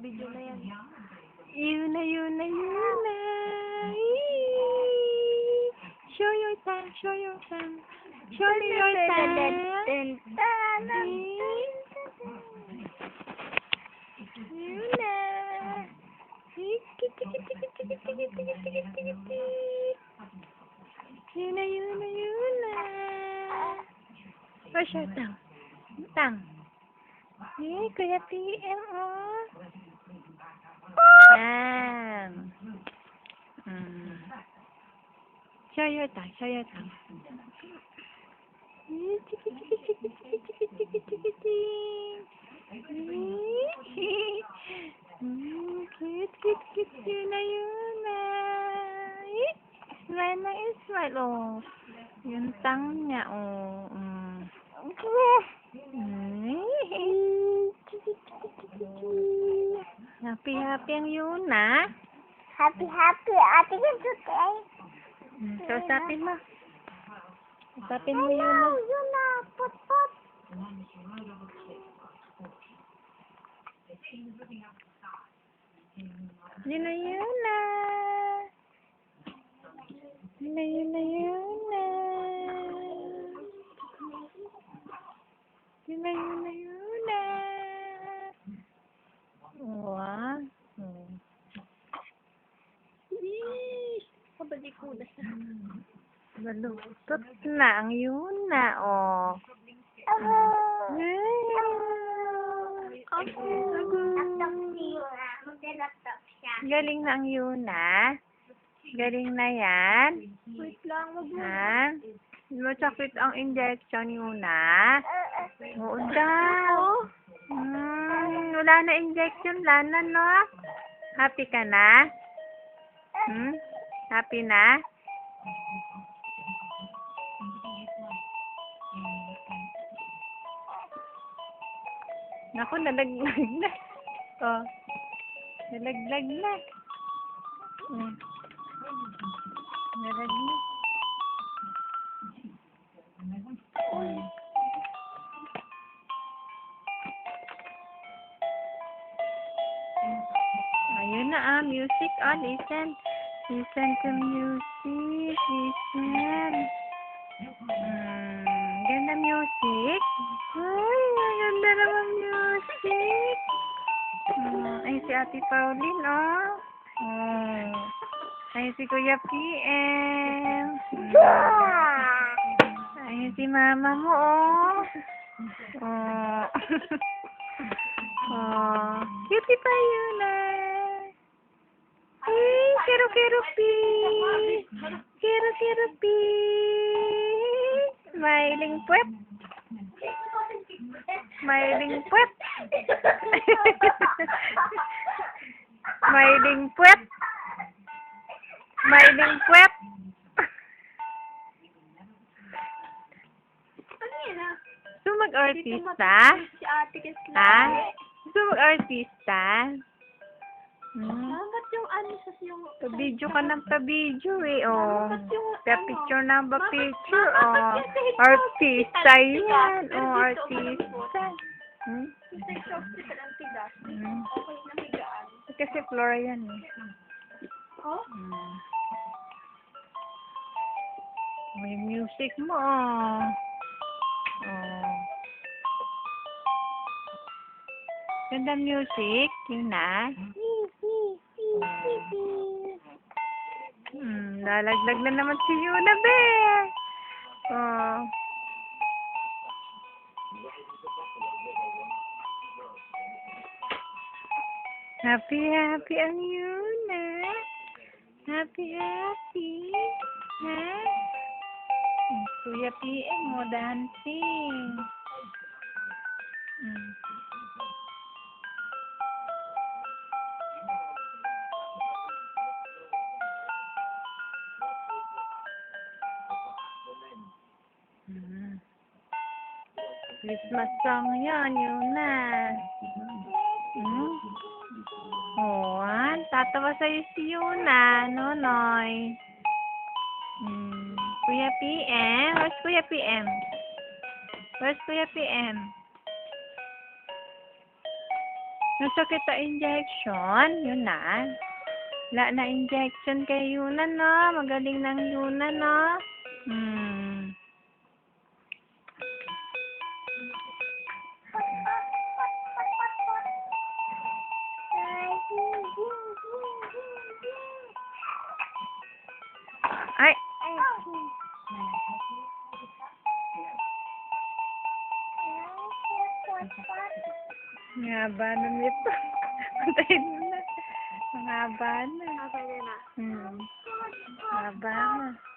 Video na yan. Yun na, yun na, yun na. Eee. Show your tongue, show your tongue. Show me your tongue. Yun na. Yun na, yun na, yun na. Where's your tongue? Tongue. Hey, Kuya PM, oh. Yan. Show your tongue, show your tongue. Cute, yun na, yun na. Smile na, smile, oh. Yung tongue niya, oh. Happy ang Yuna. Happy. Ate ka today. Kausapin mo. Kausapin mo Yuna. Yuna, put. Yuna. Yuna. Wow. Kabalikudas na. Baluktot na ang Yuna, oh. Maglalaptop siya. Galing na ang Yuna. Galing na yan. Wait lang, wag mo. Ha? Masakit ang injection, Yuna. Oo daw. Wala na injection, wala na, no? Happy ka na? Happy na? Naku, nalaglag na. Oh. Nalaglag na. Nalaglag. Ayun na, music. Oh, listen. Listen to music. Listen. Ganda music. Ay, ganda naman music. Ay, si Ate Pauline, oh. Ay, si Kuya PM. Ay, si Mama mo, oh. Cutie pa yun, Hey, kero pi. Kero pi. Smiling puwet. Smiling puwet. Smiling puwet. Smiling puwet. Ano yan, ha? Gusto mag-artista? Si ate kasi Ha? Gusto mag-artista? Ba't yung ano sa yung... Pa-video ka ng pa-video, oh. Ba't yung... Pa-picture na ba picture, oh. Artista yan, oh, artista. Sa hospital ang tigas. Okay na higaan. Kasi Flora yan, eh. Oh? May music mo, oh. Ganda music, yun na. Lalaglag na naman si Yuna, be. Oh. Happy ang Yuna. Happy. Ha? Kuya PM mo, dancing. Christmas song yan, Yuna. Tatawa sa'yo si Yuna, Nonoy. Kuya PM? Where's Kuya PM? Where's Kuya PM? Nasakit ang injection? Yun na. Wala na injection kay Yuna, no? Magaling ng Yuna, no? Hmm. Ay! Ang haba na nito. Antayin mo na. Ang haba na. Okay na. Hmm. Haba na.